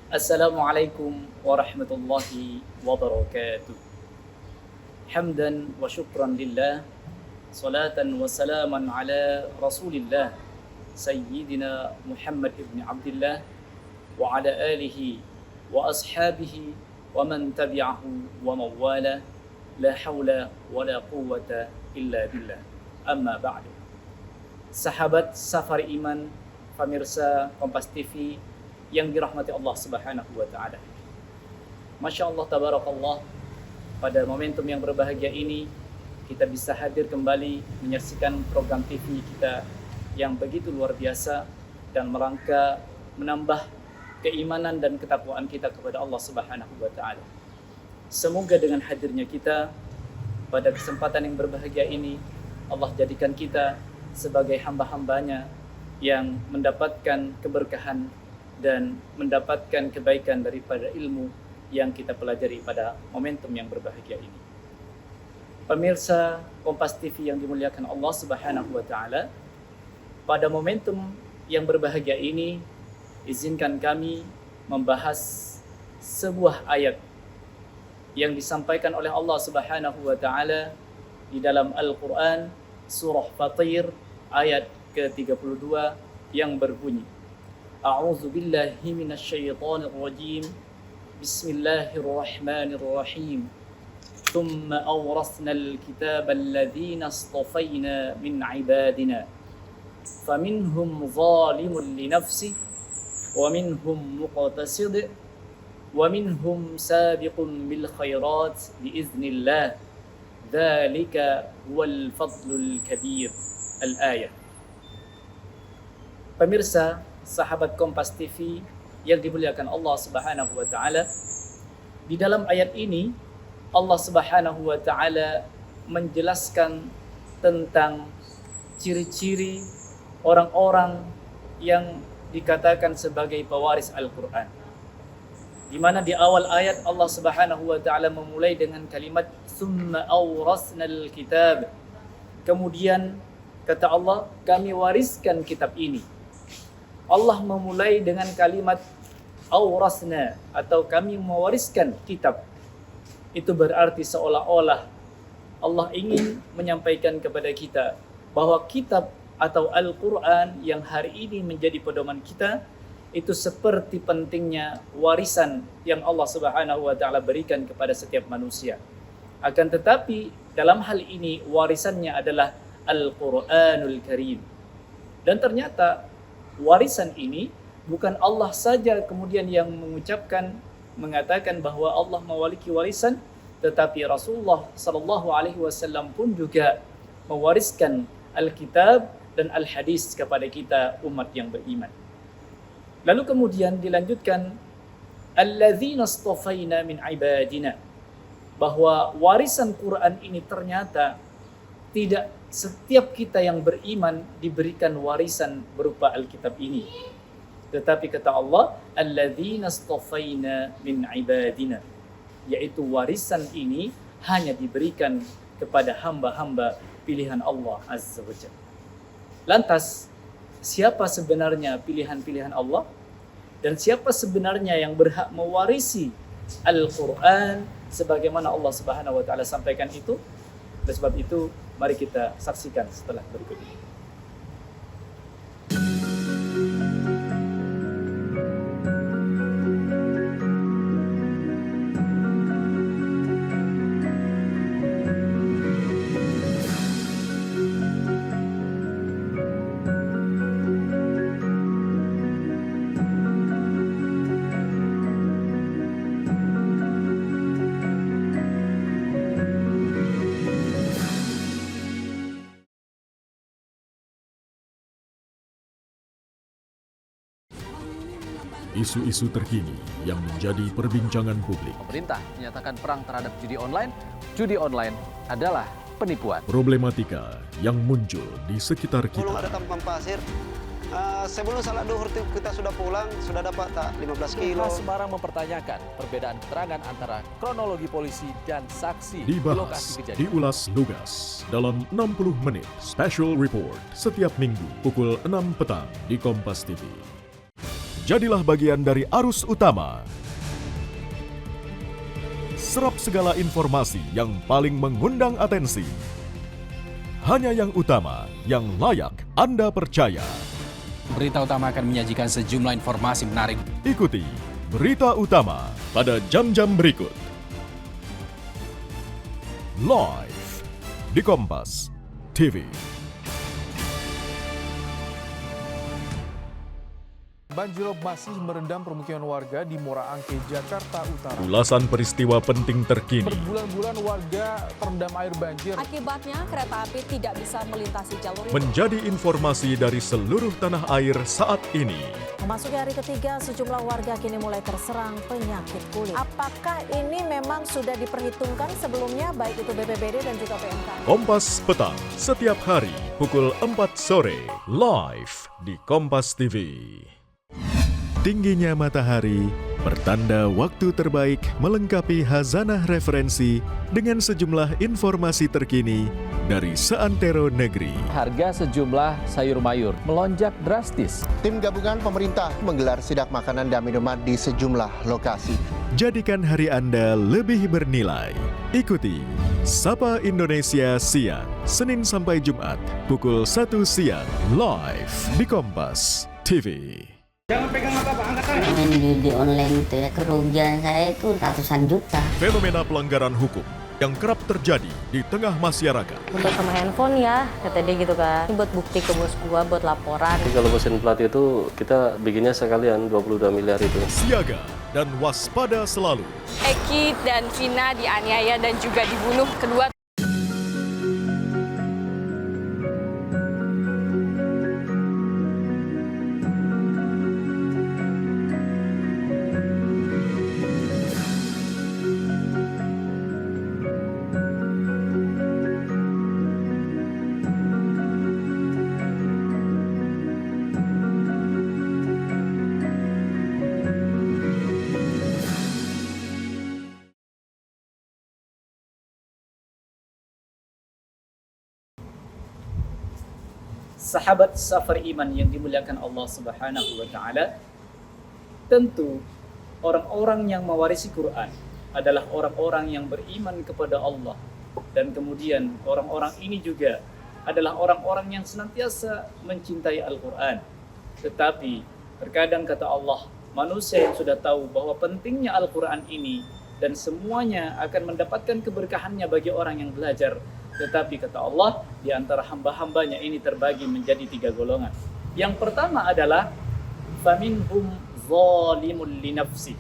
Assalamualaikum warahmatullahi wabarakatuh. Hamdan wa syukran lillah, salatan wa salaman ala rasulillah, Sayyidina Muhammad ibn Abdullah wa ala alihi wa ashabihi wa man tabi'ahu wa mawala, la hawla wa la quwwata illa billah. Amma ba'du. Sahabat Safar Iman, pemirsa Kompas TV yang dirahmati Allah Subhanahu wa taala. Masya Allah, tabarakallah, pada momentum yang berbahagia ini kita bisa hadir kembali menyaksikan program TV kita yang begitu luar biasa dan merangka menambah keimanan dan ketakwaan kita kepada Allah Subhanahu wa taala. Semoga dengan hadirnya kita pada kesempatan yang berbahagia ini, Allah jadikan kita sebagai hamba-hambanya yang mendapatkan keberkahan dan mendapatkan kebaikan daripada ilmu yang kita pelajari pada momentum yang berbahagia ini. Pemirsa Kompas TV yang dimuliakan Allah Subhanahu wa taala, pada momentum yang berbahagia ini izinkan kami membahas sebuah ayat yang disampaikan oleh Allah Subhanahu wa taala di dalam Al-Qur'an surah Fatir ayat ke-32 yang berbunyi, A'udzu billahi minasyaitonir rajim. Bismillahirrahmanirrahim. Tsumma awrasnal kitaba alladzina istafaina min ibadina. Faminhum zalimun li nafsihi wa minhum muqtasid wa minhum sabiqun bil khairat biiznillah. Dzalika huwal fadlul kabir. Al-ayah. Pemirsa, sahabat Kompas TV yang dimuliakan Allah Subhanahu wa taala, di dalam ayat ini Allah Subhanahu wa taala menjelaskan tentang ciri-ciri orang-orang yang dikatakan sebagai pewaris Al-Qur'an. Di mana di awal ayat Allah Subhanahu wa taala memulai dengan kalimat tsumma awrasnal kitab. Kemudian kata Allah, kami wariskan kitab ini. Allah memulai dengan kalimat awrasna atau kami mewariskan kitab. Itu berarti seolah-olah Allah ingin menyampaikan kepada kita bahwa kitab atau Al-Quran yang hari ini menjadi pedoman kita itu seperti pentingnya warisan yang Allah Subhanahu wa taala berikan kepada setiap manusia. Akan tetapi dalam hal ini warisannya adalah Al-Quranul Karim. Dan ternyata warisan ini bukan Allah saja kemudian yang mengatakan bahwa Allah memiliki warisan, tetapi Rasulullah sallallahu alaihi wasallam pun juga mewariskan Alkitab dan Al-Hadis kepada kita umat yang beriman. Lalu kemudian dilanjutkan alladzina istafaina min ibadina, bahwa warisan Quran ini ternyata tidak setiap kita yang beriman diberikan warisan berupa Alkitab ini. Tetapi kata Allah, alladzina istafaina min ibadina, yaitu warisan ini hanya diberikan kepada hamba-hamba pilihan Allah Azza wa Jalla. Lantas, siapa sebenarnya pilihan-pilihan Allah? Dan siapa sebenarnya yang berhak mewarisi Al-Quran sebagaimana Allah Subhanahu wa taala sampaikan itu? Oleh sebab itu, mari kita saksikan setelah berikut ini. Isu-isu terkini yang menjadi perbincangan publik. Pemerintah menyatakan perang terhadap judi online. Judi online adalah penipuan. Problematika yang muncul di sekitar Belum kita. ada tampan pasir. Sebelum salat duhur kita sudah pulang, sudah dapat tak 15 kilo. Polres Semarang mempertanyakan perbedaan keterangan antara kronologi polisi dan saksi di lokasi Dibahas, kejadian. diulas lugas dalam 60 menit Special Report setiap minggu pukul 6 petang di Kompas TV. Jadilah bagian dari arus utama. Serap segala informasi yang paling mengundang atensi. Hanya yang utama, yang layak Anda percaya. Berita Utama akan menyajikan sejumlah informasi menarik. Ikuti Berita Utama pada jam-jam berikut. Live di Kompas TV. Banjirop masih merendam permukiman warga di Muara Angke, Jakarta Utara. Ulasan peristiwa penting terkini. Berbulan-bulan warga terendam air banjir. Akibatnya kereta api tidak bisa melintasi jalur itu. Menjadi informasi dari seluruh tanah air saat ini. Memasuki hari ketiga, sejumlah warga kini mulai terserang penyakit kulit. Apakah ini memang sudah diperhitungkan sebelumnya, baik itu BPBD dan juga BMKG? Kompas Petang, setiap hari pukul 4 sore, live di Kompas TV. Tingginya matahari pertanda waktu terbaik melengkapi khazanah referensi dengan sejumlah informasi terkini dari seantero negeri. Harga sejumlah sayur mayur melonjak drastis. Tim gabungan pemerintah menggelar sidak makanan dan minuman di sejumlah lokasi. Jadikan hari Anda lebih bernilai. Ikuti Sapa Indonesia Siang, Senin sampai Jumat, pukul 1 siang, live di Kompas TV. Main judi online itu ya, kerugian saya itu ratusan juta. Fenomena pelanggaran hukum yang kerap terjadi di tengah masyarakat. Untuk sama handphone ya, kata dia gitu kan. Ini buat bukti ke bos gua, buat laporan. Kalau mesin plat itu kita bikinnya sekalian 22 miliar itu. Siaga dan waspada selalu. Eki dan Vina dianiaya dan juga dibunuh. Kedua sahabat safar iman yang dimuliakan Allah Subhanahu wa taala, tentu orang-orang yang mewarisi Quran adalah orang-orang yang beriman kepada Allah, dan kemudian orang-orang ini juga adalah orang-orang yang senantiasa mencintai Al-Quran. Tetapi terkadang kata Allah, manusia yang sudah tahu bahwa pentingnya Al-Quran ini dan semuanya akan mendapatkan keberkahannya bagi orang yang belajar. Tetapi kata Allah, di antara hamba-hambanya ini terbagi menjadi 3 golongan. Yang pertama adalah faminhum zalimun linafsi.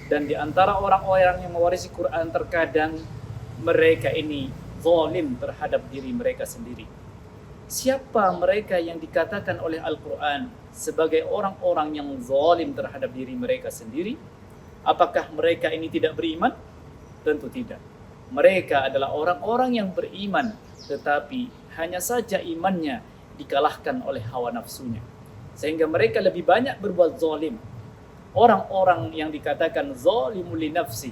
Dan di antara orang-orang yang mewarisi Quran terkadang mereka ini zalim terhadap diri mereka sendiri. Siapa mereka yang dikatakan oleh Al-Quran sebagai orang-orang yang zalim terhadap diri mereka sendiri? Apakah mereka ini tidak beriman? Tentu tidak. Mereka adalah orang-orang yang beriman, tetapi hanya saja imannya dikalahkan oleh hawa nafsunya. Sehingga mereka lebih banyak berbuat zalim. Orang-orang yang dikatakan zalimul linafsi,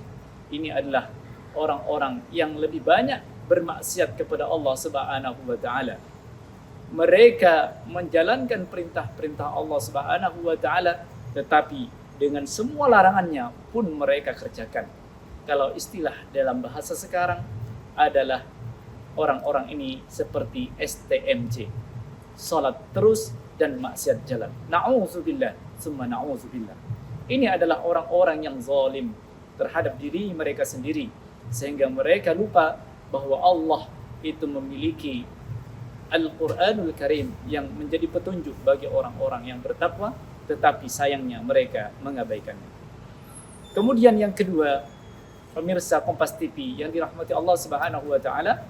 ini adalah orang-orang yang lebih banyak bermaksiat kepada Allah Subhanahu wa taala. Mereka menjalankan perintah-perintah Allah Subhanahu wa taala, tetapi dengan semua larangannya pun mereka kerjakan. Kalau istilah dalam bahasa sekarang adalah orang-orang ini seperti STMJ, salat terus dan maksiat jalan. Na'udzubillah, summa na'udzubillah. Ini adalah orang-orang yang zalim terhadap diri mereka sendiri, sehingga mereka lupa bahwa Allah itu memiliki Al-Quranul Karim yang menjadi petunjuk bagi orang-orang yang bertakwa, tetapi sayangnya mereka mengabaikannya. Kemudian yang kedua, pemirsa Kompas TV yang dirahmati Allah Subhanahu wa taala,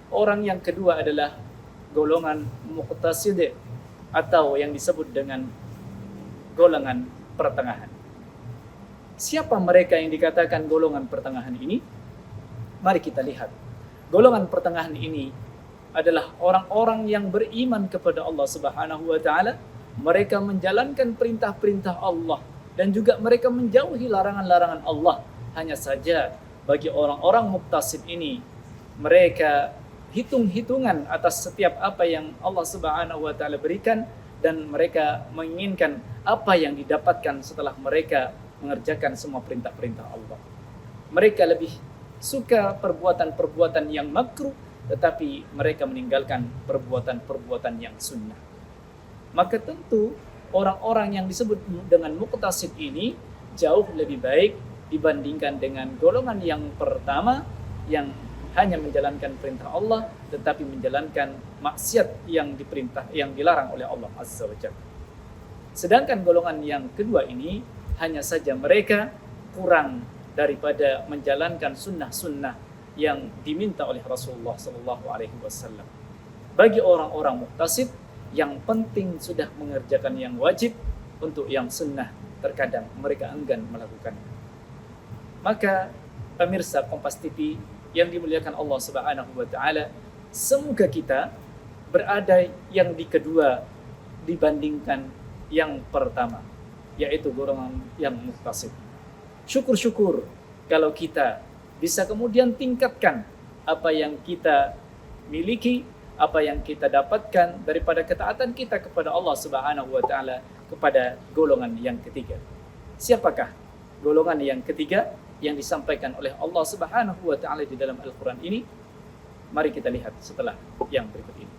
orang yang kedua adalah golongan muqtasid atau yang disebut dengan golongan pertengahan. Siapa mereka yang dikatakan golongan pertengahan ini? Mari kita lihat. Golongan pertengahan ini adalah orang-orang yang beriman kepada Allah Subhanahu wa taala, mereka menjalankan perintah-perintah Allah dan juga mereka menjauhi larangan-larangan Allah. Hanya saja bagi orang-orang muqtasid ini, mereka hitung-hitungan atas setiap apa yang Allah Subhanahu wa taala berikan, dan mereka menginginkan apa yang didapatkan setelah mereka mengerjakan semua perintah-perintah Allah. Mereka lebih suka perbuatan-perbuatan yang makruh, tetapi mereka meninggalkan perbuatan-perbuatan yang sunnah. Maka tentu orang-orang yang disebut dengan muqtasid ini jauh lebih baik dibandingkan dengan golongan yang pertama yang hanya menjalankan perintah Allah tetapi menjalankan maksiat yang dilarang oleh Allah Azza wa Jalla. Sedangkan golongan yang kedua ini hanya saja mereka kurang daripada menjalankan sunnah-sunnah yang diminta oleh Rasulullah SAW. Bagi orang-orang muqtasid, yang penting sudah mengerjakan yang wajib, untuk yang sunnah terkadang mereka enggan melakukannya. Maka pemirsa Kompas TV yang dimuliakan Allah Subhanahu wa taala, semoga kita berada yang di kedua dibandingkan yang pertama, yaitu golongan yang muqtasid. Syukur-syukur kalau kita bisa kemudian tingkatkan apa yang kita miliki, apa yang kita dapatkan daripada ketaatan kita kepada Allah Subhanahu wa taala kepada golongan yang ketiga. Siapakah golongan yang ketiga yang disampaikan oleh Allah Subhanahu wa taala di dalam Al-Qur'an ini? Mari kita lihat setelah yang berikut ini.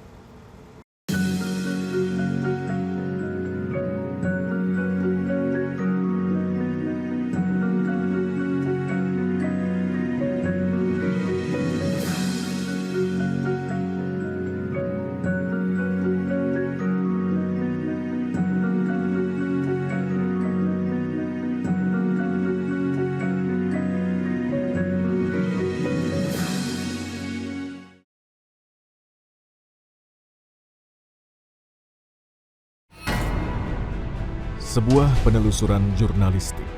Sebuah penelusuran jurnalistik.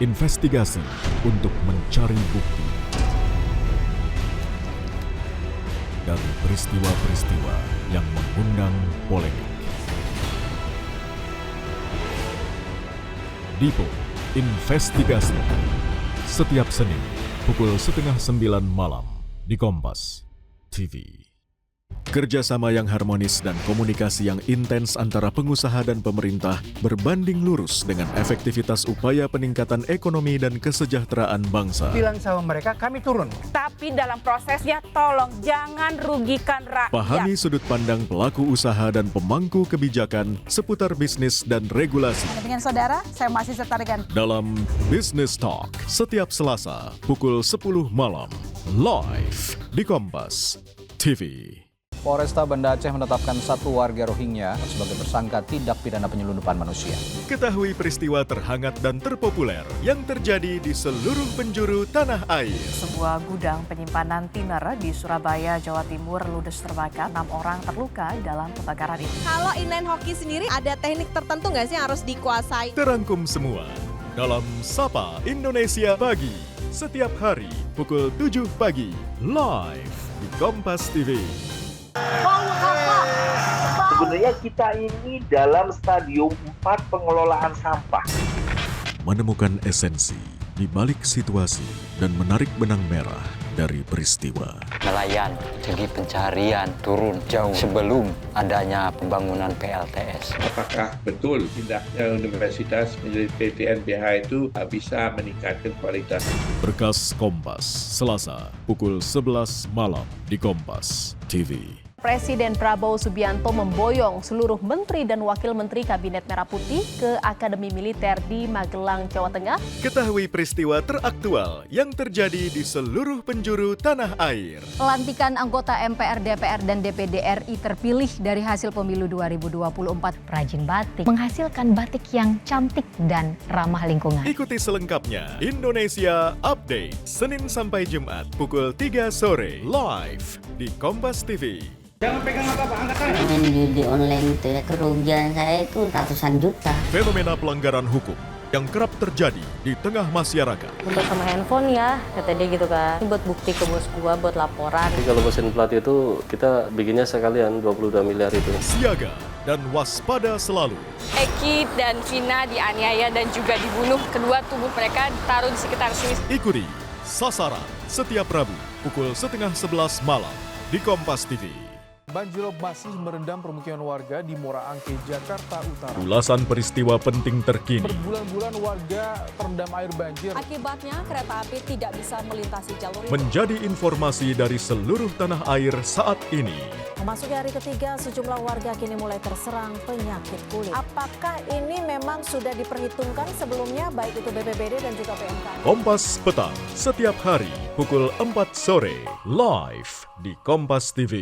Investigasi untuk mencari bukti dari peristiwa-peristiwa yang mengundang polemik. Dipo Investigasi setiap Senin pukul 8:30 malam di Kompas TV. Kerjasama yang harmonis dan komunikasi yang intens antara pengusaha dan pemerintah berbanding lurus dengan efektivitas upaya peningkatan ekonomi dan kesejahteraan bangsa. Bilang sama mereka kami turun. Tapi dalam prosesnya tolong jangan rugikan rakyat. Pahami sudut pandang pelaku usaha dan pemangku kebijakan seputar bisnis dan regulasi. Dengan saudara, saya masih serta dengan dalam Business Talk setiap Selasa pukul 10 malam live di Kompas TV. Polresta Banda Aceh menetapkan 1 warga Rohingya sebagai tersangka tindak pidana penyelundupan manusia. Ketahui peristiwa terhangat dan terpopuler yang terjadi di seluruh penjuru tanah air. Sebuah gudang penyimpanan tiner di Surabaya, Jawa Timur ludes terbakar. 6 orang terluka dalam kebakaran itu. Kalau inline hoki sendiri ada teknik tertentu nggak sih yang harus dikuasai? Terangkum semua dalam Sapa Indonesia Pagi. Setiap hari pukul 7 pagi live di Kompas TV. Sebenarnya kita ini dalam stadium 4 pengelolaan sampah. Menemukan esensi di balik situasi dan menarik benang merah dari peristiwa. Nelayan segi pencarian turun jauh sebelum adanya pembangunan PLTS. Apakah betul pindahnya universitas menjadi PTNBH itu bisa meningkatkan kualitas? Berkas Kompas, Selasa pukul 11 malam di Kompas TV. Presiden Prabowo Subianto memboyong seluruh menteri dan wakil menteri Kabinet Merah Putih ke Akademi Militer di Magelang, Jawa Tengah. Ketahui peristiwa teraktual yang terjadi di seluruh penjuru tanah air. Pelantikan anggota MPR, DPR, dan DPD RI terpilih dari hasil pemilu 2024. Perajin batik menghasilkan batik yang cantik dan ramah lingkungan. Ikuti selengkapnya Indonesia Update Senin sampai Jumat pukul 3 sore live di Kompas TV. Jangan pegang apa-apa, angkat tangan. Main judi online itu ya, kerugian saya itu ratusan juta. Fenomena pelanggaran hukum yang kerap terjadi di tengah masyarakat. Untuk sama handphone ya, kata dia gitu kan. Ini buat bukti ke bos gua, buat laporan. Jadi kalau mesin plat itu kita bikinnya sekalian 22 miliar itu. Siaga dan waspada selalu. Eki dan Vina dianiaya dan juga dibunuh. Kedua tubuh mereka ditaruh di sekitar sini. Ikuti Sasaran setiap Rabu pukul 10:30 malam di Kompas TV. Banjirop masih merendam permukiman warga di Muara Angke, Jakarta Utara. Ulasan peristiwa penting terkini. Berbulan-bulan warga terendam air banjir. Akibatnya kereta api tidak bisa melintasi jalur itu. Menjadi informasi dari seluruh tanah air saat ini. Memasuki hari ketiga, sejumlah warga kini mulai terserang penyakit kulit. Apakah ini memang sudah diperhitungkan sebelumnya, baik itu BPBD dan juga PMK? Kompas Petang, setiap hari pukul 4 sore, live di Kompas TV.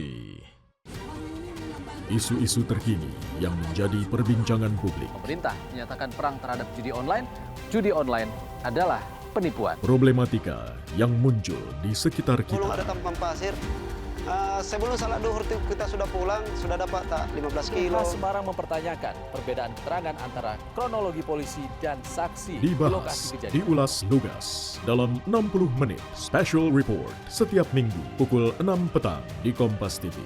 Isu-isu terkini yang menjadi perbincangan publik. Pemerintah menyatakan perang terhadap judi online adalah penipuan. Problematika yang muncul di sekitar Belum kita. ada tampang pasir. Sebelum salat duhur kita sudah pulang, sudah dapat tak 15 kilo. Semarang mempertanyakan perbedaan keterangan antara kronologi polisi dan saksi di Dibahas, lokasi kejadian. diulas lugas dalam 60 menit special report setiap minggu pukul 6 petang di Kompas TV.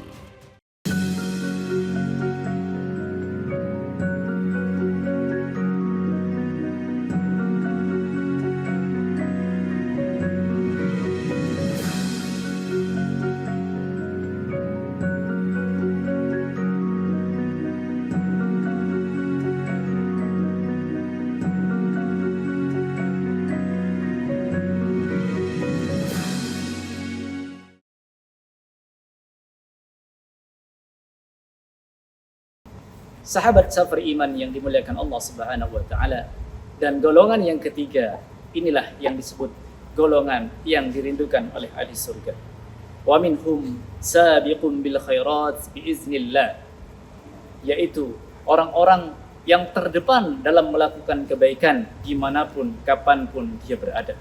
Sahabat safar iman yang dimuliakan Allah Subhanahu wa taala, dan golongan yang ketiga inilah yang disebut golongan yang dirindukan oleh ahli surga. Wa minhum sabiqun bil khairat biiznillah, yaitu orang-orang yang terdepan dalam melakukan kebaikan dimanapun kapanpun dia berada.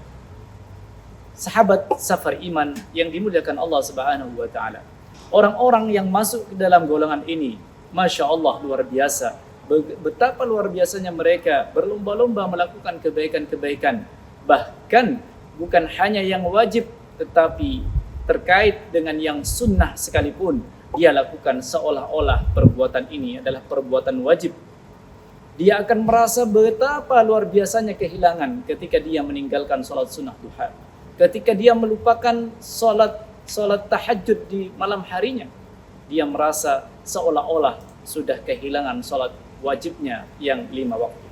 Sahabat safar iman yang dimuliakan Allah Subhanahu wa taala, orang-orang yang masuk ke dalam golongan ini, Masya Allah, luar biasa. Betapa luar biasanya mereka berlomba-lomba melakukan kebaikan-kebaikan. Bahkan bukan hanya yang wajib, tetapi terkait dengan yang sunnah sekalipun, dia lakukan seolah-olah perbuatan ini adalah perbuatan wajib. Dia akan merasa betapa luar biasanya kehilangan ketika dia meninggalkan sholat sunnah duha. Ketika dia melupakan sholat tahajud di malam harinya. Dia merasa seolah-olah sudah kehilangan sholat wajibnya yang 5 waktu.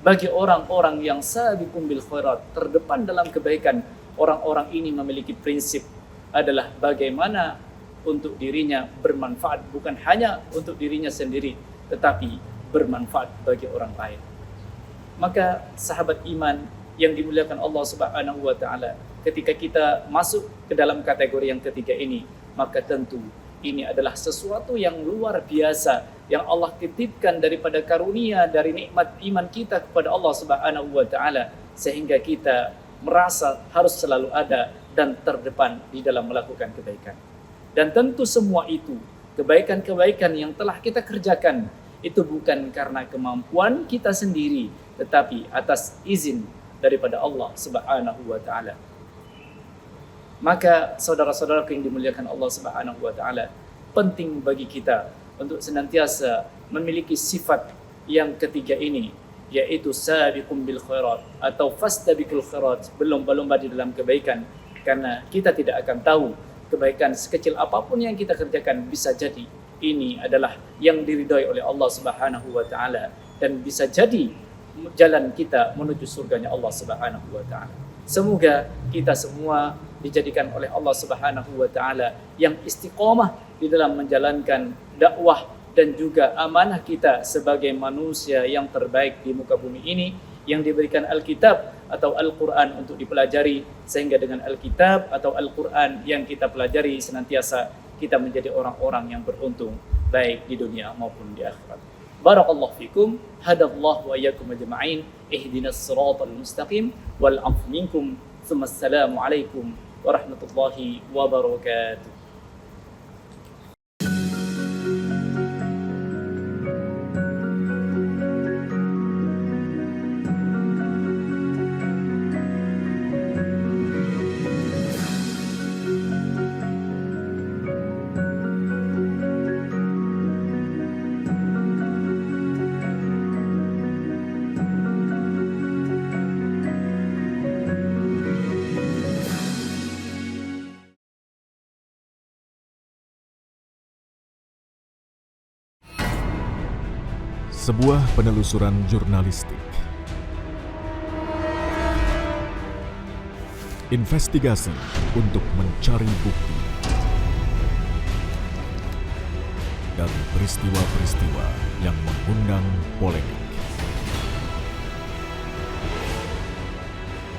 Bagi orang-orang yang sabiqun bil khairat, terdepan dalam kebaikan, orang-orang ini memiliki prinsip adalah bagaimana untuk dirinya bermanfaat, bukan hanya untuk dirinya sendiri, tetapi bermanfaat bagi orang lain. Maka sahabat iman yang dimuliakan Allah Subhanahu wa taala, ketika kita masuk ke dalam kategori yang ketiga ini, maka tentu ini adalah sesuatu yang luar biasa yang Allah titipkan daripada karunia dari nikmat iman kita kepada Allah Subhanahu wa taala, sehingga kita merasa harus selalu ada dan terdepan di dalam melakukan kebaikan. Dan tentu semua itu, kebaikan-kebaikan yang telah kita kerjakan, itu bukan karena kemampuan kita sendiri, tetapi atas izin daripada Allah Subhanahu wa taala. Maka saudara-saudara yang dimuliakan Allah Subhanahu wa taala, penting bagi kita untuk senantiasa memiliki sifat yang ketiga ini, yaitu sabiqum bil khairat atau fastabiqul khairat, berlomba-lomba di dalam kebaikan, karena kita tidak akan tahu kebaikan sekecil apapun yang kita kerjakan bisa jadi ini adalah yang diridhai oleh Allah Subhanahu wa taala dan bisa jadi jalan kita menuju surganya Allah Subhanahu wa taala. Semoga kita semua dijadikan oleh Allah Subhanahu wa taala yang istiqomah di dalam menjalankan dakwah dan juga amanah kita sebagai manusia yang terbaik di muka bumi ini, yang diberikan Alkitab atau Al-Quran untuk dipelajari, sehingga dengan Alkitab atau Al-Quran yang kita pelajari senantiasa kita menjadi orang-orang yang beruntung baik di dunia maupun di akhirat. Barakallahu fikum, hadallahu wa iyyakum ajma'in, ihdinas siratal mustaqim, wal 'afwu minkum, tsumma assalamu alaikum warahmatullahi wabarakatuh. Sebuah penelusuran jurnalistik. Investigasi untuk mencari bukti dari peristiwa-peristiwa yang mengundang polemik.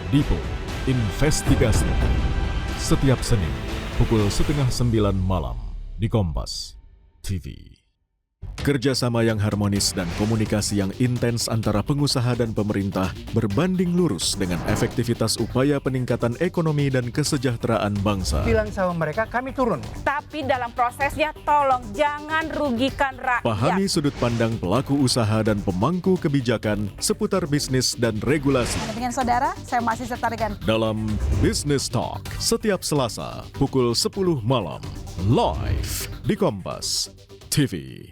Dipo Investigasi setiap Senin pukul 8:30 malam di Kompas TV. Kerjasama yang harmonis dan komunikasi yang intens antara pengusaha dan pemerintah berbanding lurus dengan efektivitas upaya peningkatan ekonomi dan kesejahteraan bangsa. Bilang sama mereka kami turun. Tapi dalam prosesnya tolong jangan rugikan rakyat. Pahami sudut pandang pelaku usaha dan pemangku kebijakan seputar bisnis dan regulasi. Dengan saudara, saya masih Setarigan. Dalam Business Talk setiap Selasa pukul 10 malam live di Kompas TV.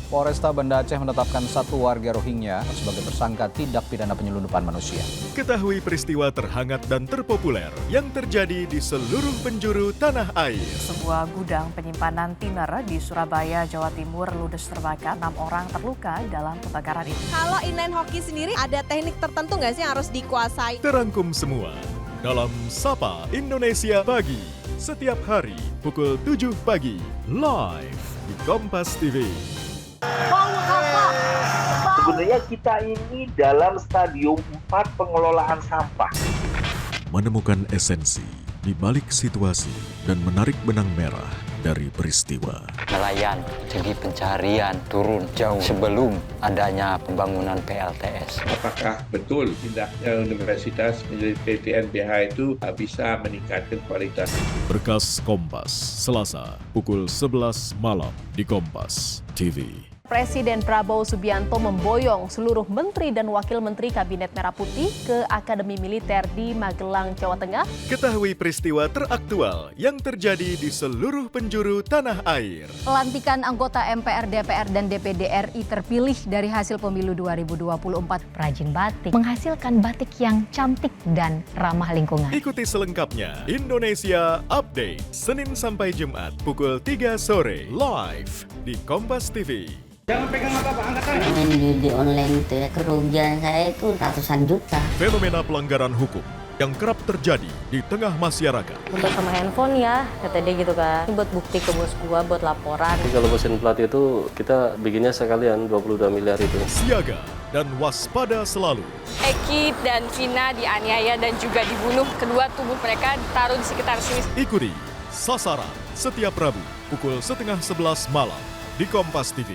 Polresta Banda Aceh menetapkan 1 warga Rohingya sebagai tersangka tindak pidana penyelundupan manusia. Ketahui peristiwa terhangat dan terpopuler yang terjadi di seluruh penjuru tanah air. Sebuah gudang penyimpanan thinner di Surabaya, Jawa Timur ludes terbakar. 6 orang terluka dalam kebakaran itu. Kalau inline hoki sendiri ada teknik tertentu nggak sih yang harus dikuasai? Terangkum semua dalam Sapa Indonesia Pagi. Setiap hari pukul 7 pagi live di Kompas TV. Sebenarnya kita ini dalam stadium 4 pengelolaan sampah. Menemukan esensi di balik situasi dan menarik benang merah dari peristiwa. Nelayan segi pencarian turun jauh sebelum adanya pembangunan PLTS. Apakah betul pindahnya universitas menjadi PTNBH itu bisa meningkatkan kualitas? Berkas Kompas, Selasa pukul 11 malam di Kompas TV. Presiden Prabowo Subianto memboyong seluruh menteri dan wakil menteri Kabinet Merah Putih ke Akademi Militer di Magelang, Jawa Tengah. Ketahui peristiwa teraktual yang terjadi di seluruh penjuru tanah air. Pelantikan anggota MPR, DPR, dan DPD RI terpilih dari hasil pemilu 2024. Perajin batik menghasilkan batik yang cantik dan ramah lingkungan. Ikuti selengkapnya Indonesia Update Senin sampai Jumat pukul 3 sore live di Kompas TV. Jangan pegang apa-apa, angkat tangan. Main judi online itu ya, kerugian saya itu ratusan juta. Fenomena pelanggaran hukum yang kerap terjadi di tengah masyarakat. Buat sama handphone ya, kata dia gitu kan. Ini buat bukti ke bos gua, buat laporan. Jadi kalau mesin plat itu kita bikinnya sekalian 22 miliar itu. Siaga dan waspada selalu. Eki dan Vina dianiaya dan juga dibunuh. Kedua tubuh mereka ditaruh di sekitar sini. Ikuti Sasaran setiap Rabu pukul 10:30 malam di Kompas TV.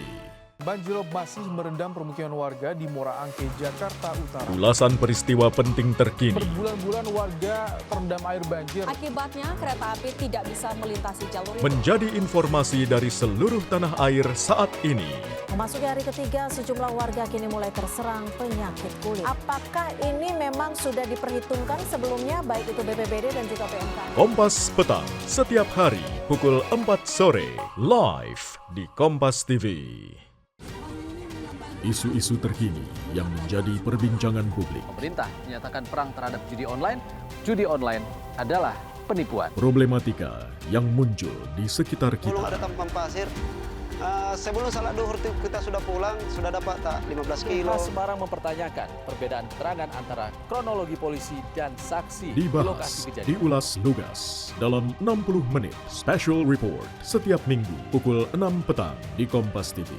Banjirop masih merendam permukiman warga di Muara Angke, Jakarta Utara. Ulasan peristiwa penting terkini. Berbulan-bulan warga terendam air banjir. Akibatnya kereta api tidak bisa melintasi jalur itu. Menjadi informasi dari seluruh tanah air saat ini. Memasuki hari ketiga, sejumlah warga kini mulai terserang penyakit kulit. Apakah ini memang sudah diperhitungkan sebelumnya, baik itu BPBD dan juga PMK? Kompas Petang, setiap hari pukul 4 sore, live di Kompas TV. Isu-isu terkini yang menjadi perbincangan publik. Pemerintah menyatakan perang terhadap judi online. Judi online adalah penipuan. Problematika yang muncul di sekitar Belum kita. ada tampan pasir. Sebelum salat duhur kita sudah pulang, sudah dapat tak 15 kilo. Semarang mempertanyakan perbedaan keterangan antara kronologi polisi dan saksi di Dibahas, lokasi kejadian. diulas lugas dalam 60 menit special report setiap minggu pukul 6 petang di Kompas TV.